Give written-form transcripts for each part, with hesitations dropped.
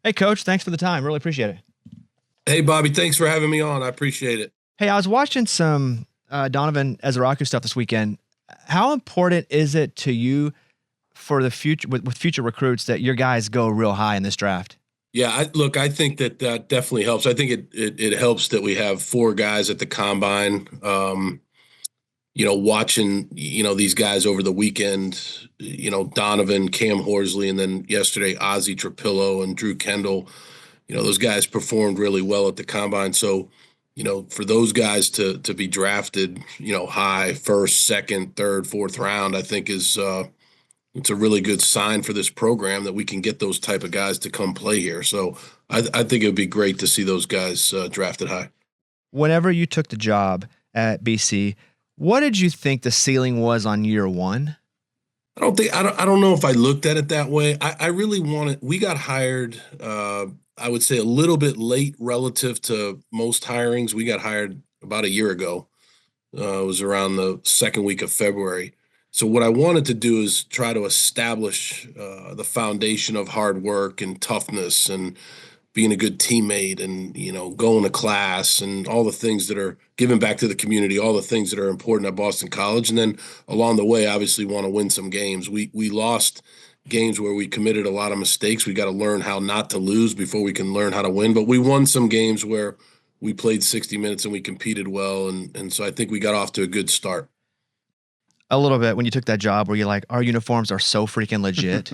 Hey, Coach, thanks for the time. Really appreciate it. Hey, Bobby, thanks for having me on. I appreciate it. Hey, I was watching some Donovan Ezraku stuff this weekend. How important is it to you for the future with future recruits that your guys go real high in this draft? Yeah, look, I think that definitely helps. I think it helps that we have four guys at the combine. Watching these guys over the weekend. Donovan, Cam Horsley, and then yesterday Ozzie Trapillo and Drew Kendall. Those guys performed really well at the combine. So, for those guys to be drafted, high first, second, third, fourth round, I think is it's a really good sign for this program that we can get those type of guys to come play here. So I think it would be great to see those guys drafted high. Whenever you took the job at BC, what did you think the ceiling was on year one? I don't know if I looked at it that way. I really wanted, we got hired, I would say a little bit late relative to most hirings. We got hired about a year ago. It was around the second week of February. So what I wanted to do is try to establish the foundation of hard work and toughness and being a good teammate and going to class and all the things that are giving back to the community, all the things that are important at Boston College. And then along the way, obviously want to win some games. We lost games where we committed a lot of mistakes. We got to learn how not to lose before we can learn how to win. But we won some games where we played 60 minutes and we competed well. And so I think we got off to a good start. A little bit when you took that job where you're like, our uniforms are so freaking legit.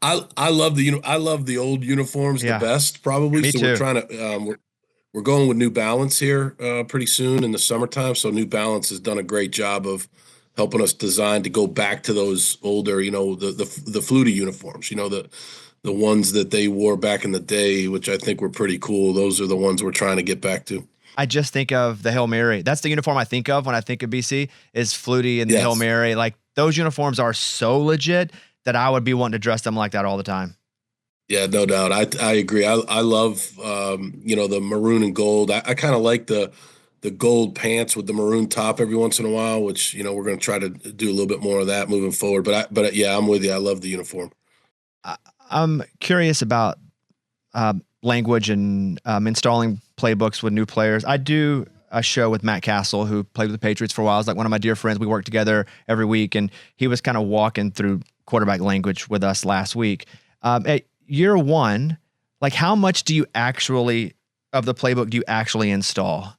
I love the old uniforms the best probably. Me so too. we're trying to we're going with New Balance here pretty soon in the summertime. So New Balance has done a great job of helping us design to go back to those older, the Flutie uniforms, the ones that they wore back in the day, which I think were pretty cool. Those are the ones we're trying to get back to. I just think of the Hail Mary. That's the uniform I think of when I think of BC is Flutie and the Hail Yes. Mary. Like those uniforms are so legit that I would be wanting to dress them like that all the time. Yeah, no doubt. I agree. I love the maroon and gold. I kind of like the gold pants with the maroon top every once in a while, which we're going to try to do a little bit more of that moving forward. But yeah, I'm with you. I love the uniform. I'm curious about language and installing playbooks with new players. I do a show with Matt Cassell, who played with the Patriots for a while. He's like one of my dear friends. We work together every week, and he was kind of walking through quarterback language with us last week. At year one, like how much do you actually of the playbook do you actually install?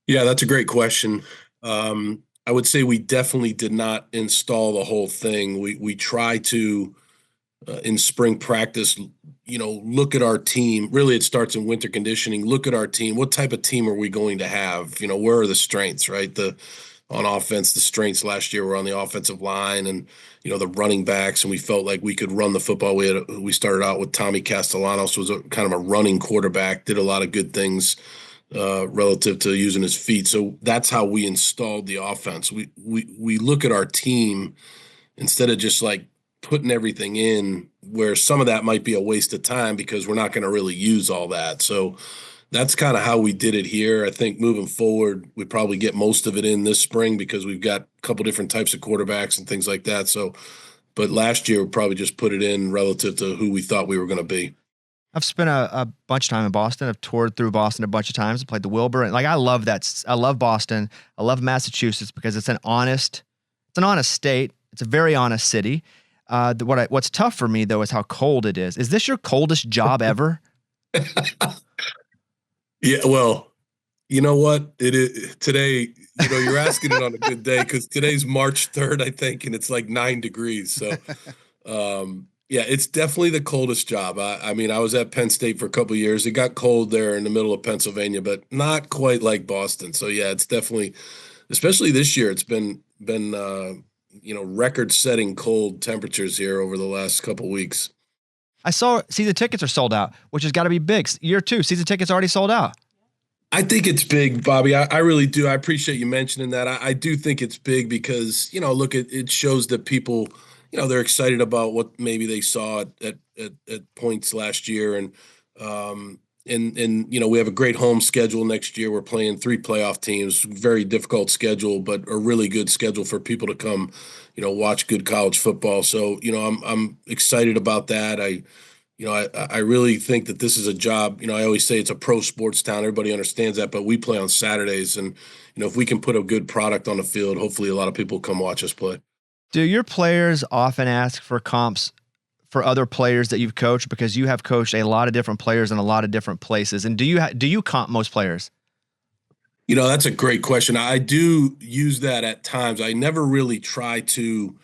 Yeah, that's a great question. I would say we definitely did not install the whole thing. We try to in spring practice, look at our team. Really, it starts in winter conditioning. Look at our team. What type of team are we going to have? Where are the strengths, right? On offense, the strengths last year were on the offensive line and, the running backs. And we felt like we could run the football. We started out with Tommy Castellanos, was kind of a running quarterback, did a lot of good things relative to using his feet. So that's how we installed the offense. We look at our team instead of just like putting everything in where some of that might be a waste of time because we're not going to really use all that. So that's kind of how we did it here. I think moving forward, we probably get most of it in this spring because we've got a couple different types of quarterbacks and things like that. So, but last year we probably just put it in relative to who we thought we were going to be. I've spent a bunch of time in Boston. I've toured through Boston a bunch of times. I played the Wilbur. And like, I love that. I love Boston. I love Massachusetts because it's an honest state. It's a very honest city. What's tough for me though is how cold it is. Is this your coldest job ever? Yeah, well, you know what? It is today, you're asking it on a good day because today's March 3rd, I think, and it's like 9 degrees. So yeah, it's definitely the coldest job. I mean, I was at Penn State for a couple of years. It got cold there in the middle of Pennsylvania, but not quite like Boston. So yeah, it's definitely, especially this year, it's been record-setting cold temperatures here over the last couple of weeks. I saw season tickets are sold out, which has got to be big. Year two, season tickets already sold out. I think it's big, Bobby. I really do. I appreciate you mentioning that. I do think it's big because, look, it shows that people, they're excited about what maybe they saw at points last year. And and we have a great home schedule next year. We're playing 3 playoff teams, very difficult schedule, but a really good schedule for people to come, watch good college football. So, I'm excited about that. I really think that this is a job. I always say it's a pro sports town. Everybody understands that, but we play on Saturdays, and if we can put a good product on the field, hopefully a lot of people come watch us play. Do your players often ask for comps for other players that you've coached, because you have coached a lot of different players in a lot of different places? And do you comp most players? That's a great question. I do use that at times. I never really try to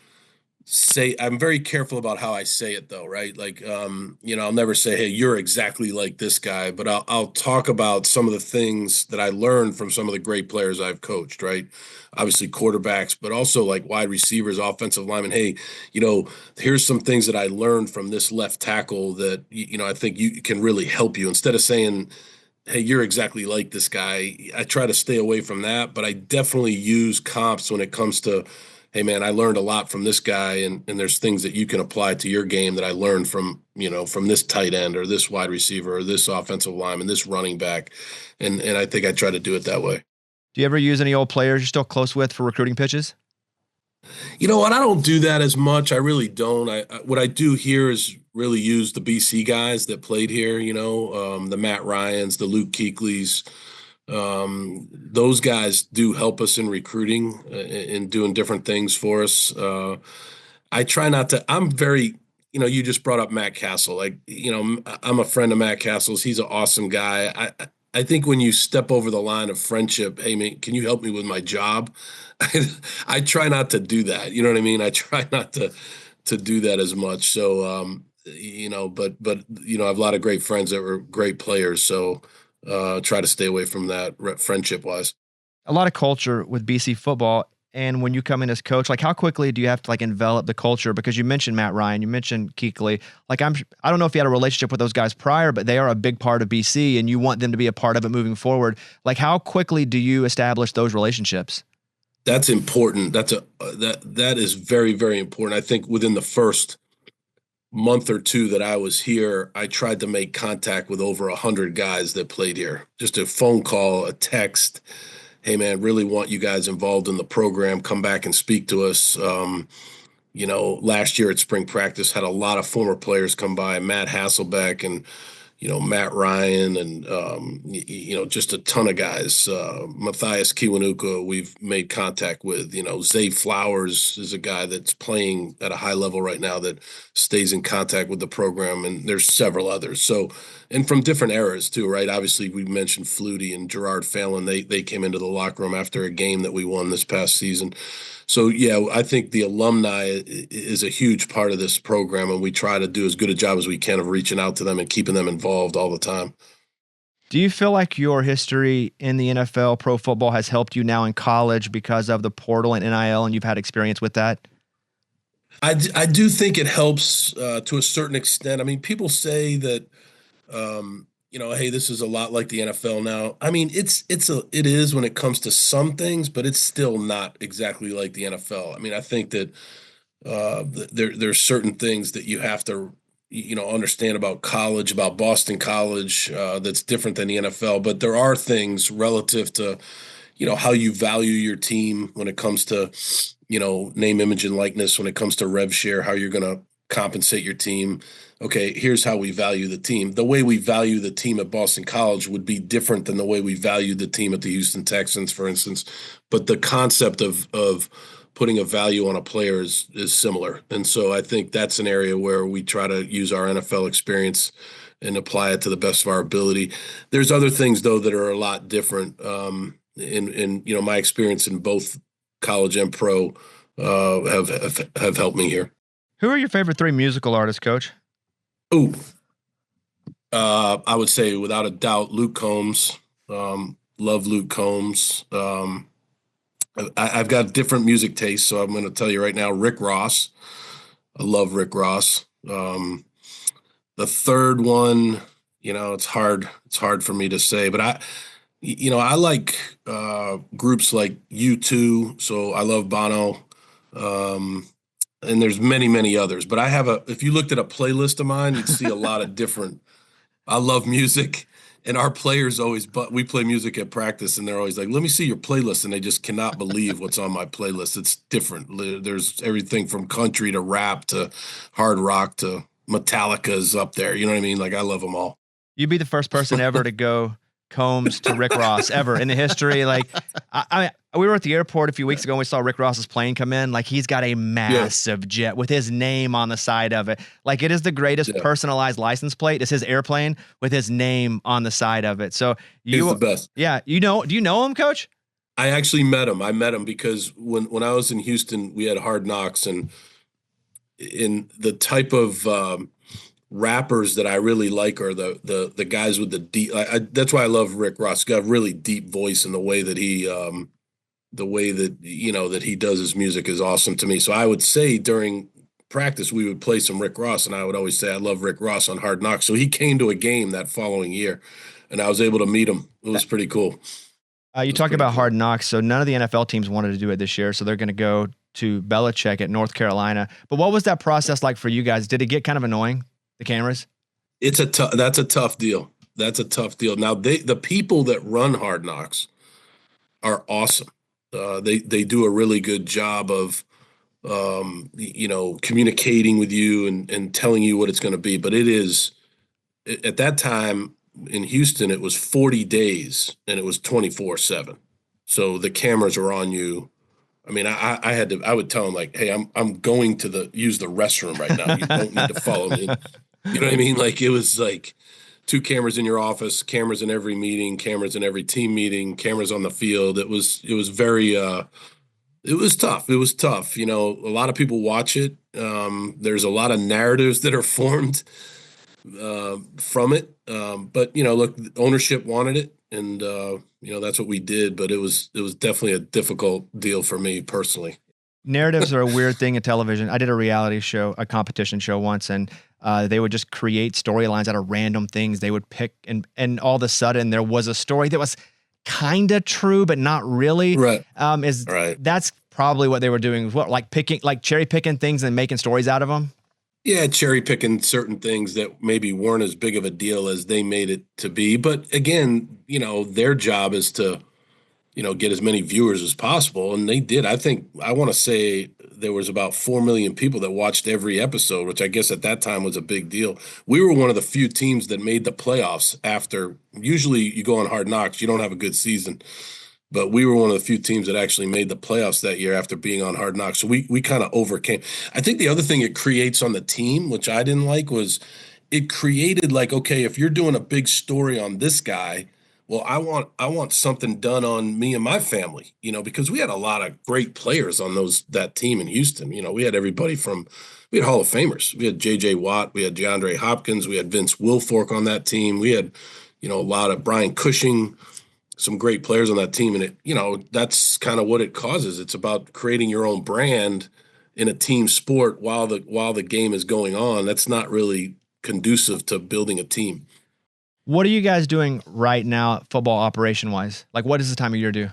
say. I'm very careful about how I say it, though, right? Like, I'll never say, "Hey, you're exactly like this guy," but I'll talk about some of the things that I learned from some of the great players I've coached, right? Obviously quarterbacks, but also like wide receivers, offensive linemen. Hey, here's some things that I learned from this left tackle that I think you can really help you. Instead of saying, "Hey, you're exactly like this guy," I try to stay away from that, but I definitely use comps when it comes to, "Hey, man, I learned a lot from this guy, and there's things that you can apply to your game that I learned from this tight end or this wide receiver or this offensive lineman, this running back," and I think I try to do it that way. Do you ever use any old players you're still close with for recruiting pitches? You know what? I don't do that as much. I really don't. What I do here is really use the BC guys that played here. The Matt Ryans, the Luke Kuechly's. Those guys do help us in recruiting and doing different things for us. I try not to. I'm very. You just brought up Matt Cassell. Like, I'm a friend of Matt Castle's. He's an awesome guy. I think when you step over the line of friendship, "Hey, man, can you help me with my job?" I try not to do that. You know what I mean? I try not to do that as much. So, but I have a lot of great friends that were great players. So, try to stay away from that friendship wise. A lot of culture with BC football. And when you come in as coach, like how quickly do you have to like envelop the culture? Because you mentioned Matt Ryan, you mentioned Kuechly. Like I don't know if you had a relationship with those guys prior, but they are a big part of BC, and you want them to be a part of it moving forward. Like how quickly do you establish those relationships? That's important. That is very, very important. I think within the first month or two that I was here, I tried to make contact with over 100 guys that played here. Just a phone call, a text. "Hey, man, really want you guys involved in the program. Come back and speak to us." Last year at spring practice, had a lot of former players come by, Matt Hasselbeck and Matt Ryan, and just a ton of guys. Matthias Kiwanuka, we've made contact with. Zay Flowers is a guy that's playing at a high level right now that stays in contact with the program, and there's several others. So, and from different eras too, right? Obviously, we mentioned Flutie and Gerard Fallon. They came into the locker room after a game that we won this past season. So yeah, I think the alumni is a huge part of this program, and we try to do as good a job as we can of reaching out to them and keeping them involved all the time. Do you feel like your history in the NFL, pro football, has helped you now in college because of the portal and NIL, and you've had experience with that? I do think it helps to a certain extent. I mean, people say that hey, this is a lot like the NFL now. I mean, it is when it comes to some things, but it's still not exactly like the NFL. I mean, I think that there's certain things that you have to understand about college, about Boston College, that's different than the NFL. But there are things relative to how you value your team when it comes to name, image, and likeness, when it comes to rev share, how you're going to compensate your team. Okay, here's how we value the team. The way we value the team at Boston College would be different than the way we value the team at the Houston Texans, for instance. But the concept of putting a value on a player is similar. And so I think that's an area where we try to use our NFL experience and apply it to the best of our ability. There's other things though that are a lot different. In my experience in both college and pro have helped me here. Who are your favorite three musical artists, Coach? Ooh, I would say without a doubt, Luke Combs. Love Luke Combs. I've got different music tastes, so I'm going to tell you right now, Rick Ross. I love Rick Ross. The third one, it's hard. It's hard for me to say, but I like groups like U2, so I love Bono. And there's many, many others. But if you looked at a playlist of mine, you'd see a lot of different. I love music, And our players always, but we play music at practice, and they're always like, "Let me see your playlist," and they just cannot believe what's on my playlist. It's different. There's everything from country to rap to hard rock to Metallica's up there. You know what I mean? Like I love them all. You'd be the first person ever to go Combs to Rick Ross ever in the history. Like, we were at the airport a few weeks ago and we saw Rick Ross's plane come in. Like, he's got a Yeah, massive jet with his name on the side of it. Like, it is the greatest yeah, personalized license plate. It's his airplane with his name on the side of it. So he's the you, best. yeah, do you know him, Coach? I actually met him. I met him because when I was in Houston, we had Hard Knocks, and in the type of rappers that I really like are the guys with the deep. That's why I love Rick Ross. He's got a really deep voice, and the way that that he does his music is awesome to me. So I would say during practice we would play some Rick Ross, and I would always say I love Rick Ross on Hard Knocks. So he came to a game that following year, and I was able to meet him. It was pretty cool. You It was talk pretty about cool. Hard Knocks. So none of the NFL teams wanted to do it this year. So they're going to go to Belichick at North Carolina. But what was that process like for you guys? Did it get kind of annoying, the cameras? It's a tough. That's a tough deal. That's a tough deal. Now the people that run Hard Knocks are awesome. They do a really good job of communicating with you and telling you what it's going to be. But it is at that time in Houston, it was 40 days and it was 24/7. So the cameras were on you. I mean, I had to. I would tell them like, "Hey, I'm going to use the restroom right now. You don't need to follow me." You know what I mean? Like it was like two cameras in your office, cameras in every meeting, cameras in every team meeting, cameras on the field. It was very it was tough. It was tough. A lot of people watch it. There's a lot of narratives that are formed from it. But look, ownership wanted it, and that's what we did. But it was definitely a difficult deal for me personally. Narratives are a weird thing in television. I did a reality show, a competition show once, and they would just create storylines out of random things they would pick, and all of a sudden there was a story that was kind of true but not really. Right. Is Right. That's probably what they were doing? What, like picking, like cherry picking things and making stories out of them? Yeah, cherry picking certain things that maybe weren't as big of a deal as they made it to be. But again, their job is to get as many viewers as possible. And they did. I want to say there was about 4 million people that watched every episode, which I guess at that time was a big deal. We were one of the few teams that made the playoffs after, usually you go on Hard Knocks, you don't have a good season. But we were one of the few teams that actually made the playoffs that year after being on Hard Knocks. So we kind of overcame. I think the other thing it creates on the team, which I didn't like, was it created like, okay, if you're doing a big story on this guy, well, I want something done on me and my family, because we had a lot of great players on that team in Houston. We had everybody we had Hall of Famers. We had J.J. Watt, we had DeAndre Hopkins, we had Vince Wilfork on that team. We had, a lot of Brian Cushing, some great players on that team. And that's kind of what it causes. It's about creating your own brand in a team sport while the game is going on. That's not really conducive to building a team. What are you guys doing right now, football operation wise? Like, what does the time of year do?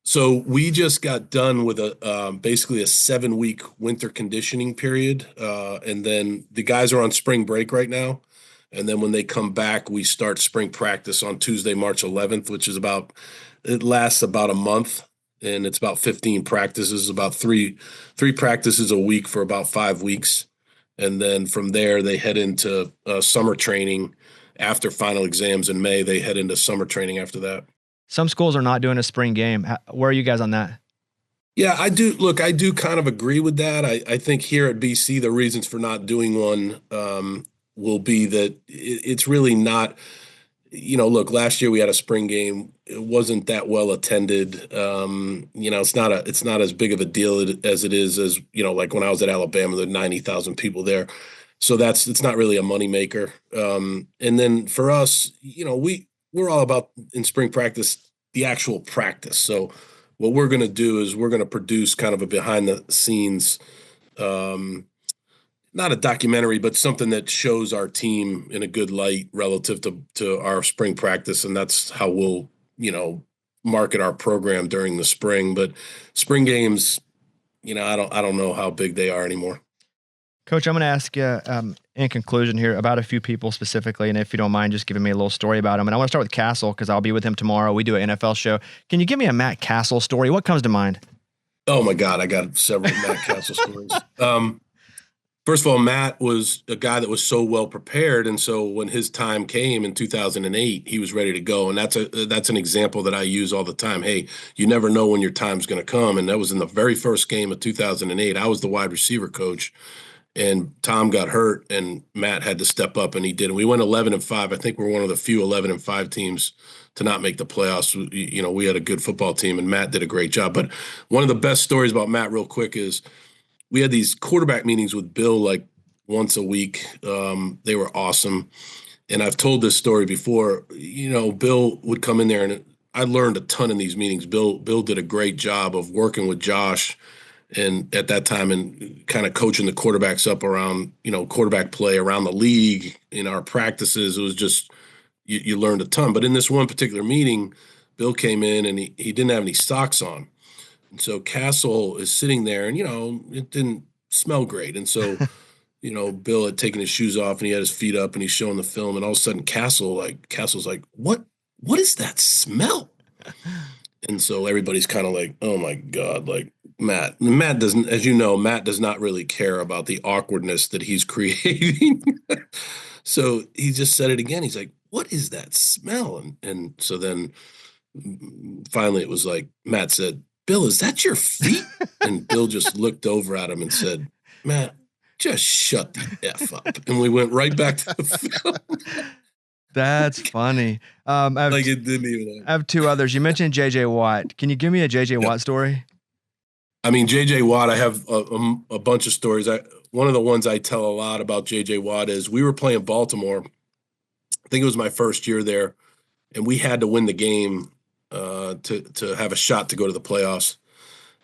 So we just got done with basically a 7-week winter conditioning period, and then the guys are on spring break right now. And then when they come back, we start spring practice on Tuesday, March 11th, which is it lasts about a month, and it's about 15 practices, about three practices a week for about 5 weeks. And then from there, they head into summer training. After final exams in May, they head into summer training after that. Some schools are not doing a spring game. Where are you guys on that? Yeah, I do. Look, I do kind of agree with that. I think here at BC, the reasons for not doing one will be that it's really not. Look, last year we had a spring game. It wasn't that well attended. It's not as big of a deal as it is as like when I was at Alabama, there were 90,000 people there. So it's not really a moneymaker. And then for us, we're all about in spring practice, the actual practice. So what we're going to do is we're going to produce kind of a behind the scenes, um, not a documentary, but something that shows our team in a good light relative to our spring practice. And that's how we'll, market our program during the spring. But spring games, I don't know how big they are anymore. Coach, I'm going to ask you in conclusion here about a few people specifically, and if you don't mind just giving me a little story about them. And I want to start with Cassell because I'll be with him tomorrow. We do an NFL show. Can you give me a Matt Cassell story? What comes to mind? Oh my God, I got several Matt Cassell stories. First of all, Matt was a guy that was so well prepared, and so when his time came in 2008, he was ready to go. And that's an example that I use all the time. Hey, you never know when your time's going to come, and that was in the very first game of 2008. I was the wide receiver coach, and Tom got hurt, and Matt had to step up, and he did. And we went 11-5. I think we're one of the few 11-5 teams to not make the playoffs. We had a good football team, and Matt did a great job. But one of the best stories about Matt, real quick, is we had these quarterback meetings with Bill like once a week. They were awesome. And I've told this story before. Bill would come in there, and I learned a ton in these meetings. Bill did a great job of working with Josh and at that time and kind of coaching the quarterbacks up around, quarterback play around the league in our practices. It was just, you learned a ton. But in this one particular meeting, Bill came in and he didn't have any socks on. So Cassell is sitting there, and it didn't smell great. And so, Bill had taken his shoes off and he had his feet up and he's showing the film. And all of a sudden, Cassell's like, "What is that smell?" And so everybody's kind of like, "Oh my God!" Like Matt doesn't, as you know, Matt does not really care about the awkwardness that he's creating. So he just said it again. He's like, "What is that smell?" And so then finally it was like Matt said, "Bill, is that your feet?" And Bill just looked over at him and said, "Matt, just shut the F up." And we went right back to the film. That's funny. It didn't even. I have two others. You mentioned J.J. Watt. Can you give me a J.J. Watt story? I mean, J.J. Watt, I have a bunch of stories. One of the ones I tell a lot about J.J. Watt is we were playing Baltimore. I think it was my first year there, and we had to win the game to have a shot to go to the playoffs.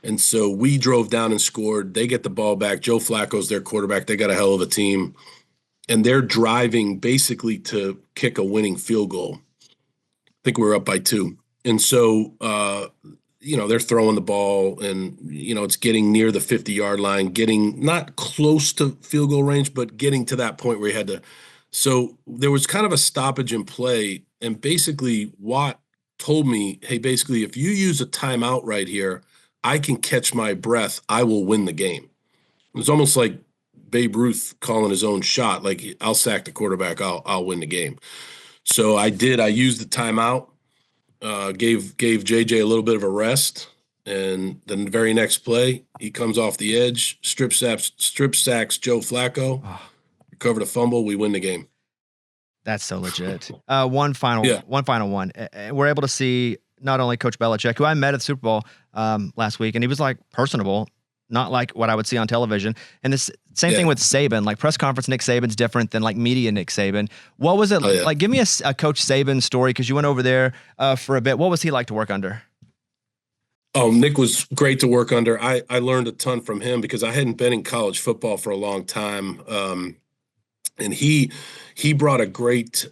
And so we drove down and scored. They get the ball back. Joe Flacco's their quarterback. They got a hell of a team. And they're driving basically to kick a winning field goal. I think we were up by 2. And so, they're throwing the ball and, it's getting near the 50-yard line, getting not close to field goal range, but getting to that point where you had to. So there was kind of a stoppage in play. And basically Watt told me, "Hey, basically, if you use a timeout right here, I can catch my breath. I will win the game." It was almost like Babe Ruth calling his own shot. Like, "I'll sack the quarterback. I'll win the game." So I did. I used the timeout, gave JJ a little bit of a rest. And then the very next play, he comes off the edge, strip sacks Joe Flacco, recovered a fumble. We win the game. That's so legit. One final one. We're able to see not only Coach Belichick, who I met at the Super Bowl last week, and he was like personable, not like what I would see on television. And this same thing with Saban. Like press conference Nick Saban's different than like media Nick Saban. What was it like? Give me a Coach Saban story because you went over there for a bit. What was he like to work under? Oh, Nick was great to work under. I learned a ton from him because I hadn't been in college football for a long time. And he brought a great,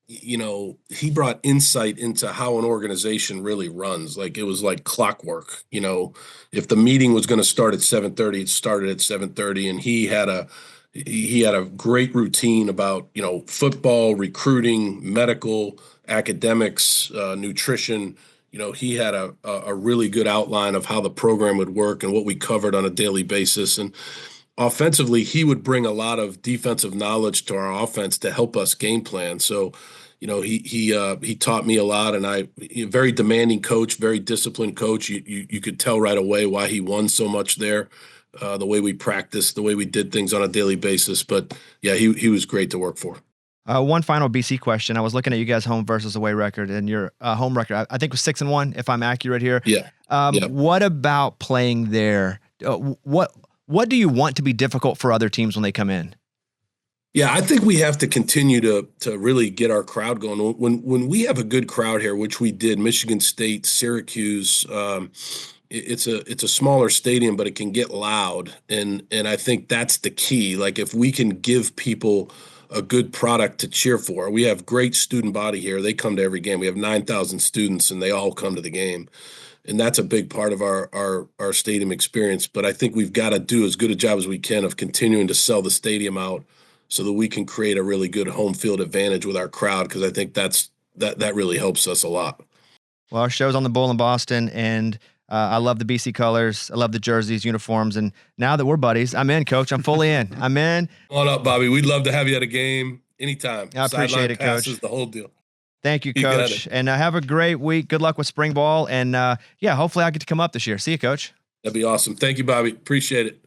he brought insight into how an organization really runs. Like it was like clockwork. If the meeting was going to start at 7:30, it started at 7:30, and he had a great routine about football, recruiting, medical, academics, nutrition. He had a really good outline of how the program would work and what we covered on a daily basis. And offensively, he would bring a lot of defensive knowledge to our offense to help us game plan. So, he taught me a lot, and very demanding coach, very disciplined coach. You could tell right away why he won so much there, the way we practiced, the way we did things on a daily basis. But yeah, he was great to work for. One final BC question. I was looking at you guys' home versus away record, and your home record, I think, was 6-1, if I'm accurate here. Yeah. What about playing there? What do you want to be difficult for other teams when they come in? Yeah, I think we have to continue to really get our crowd going. When we have a good crowd here, which we did, Michigan State, Syracuse, it's a smaller stadium, but it can get loud, and I think that's the key. Like if we can give people a good product to cheer for. We have great student body here. They come to every game. We have 9,000 students, and they all come to the game. and that's a big part of our stadium experience. But I think we've got to do as good a job as we can of continuing to sell the stadium out so that we can create a really good home field advantage with our crowd, because I think that really helps us a lot. Well, our show's on the Bull in Boston, and I love the BC colors. I love the jerseys, uniforms, and now that we're buddies, I'm in, Coach. I'm fully in. I'm in. Come on up, Bobby. We'd love to have you at a game anytime. I appreciate Sideline it, passes, Coach. the whole deal. Thank you, You got Coach. it. And have a great week. Good luck with spring ball. And yeah, hopefully I get to come up this year. See you, Coach. That'd be awesome. Thank you, Bobby. Appreciate it.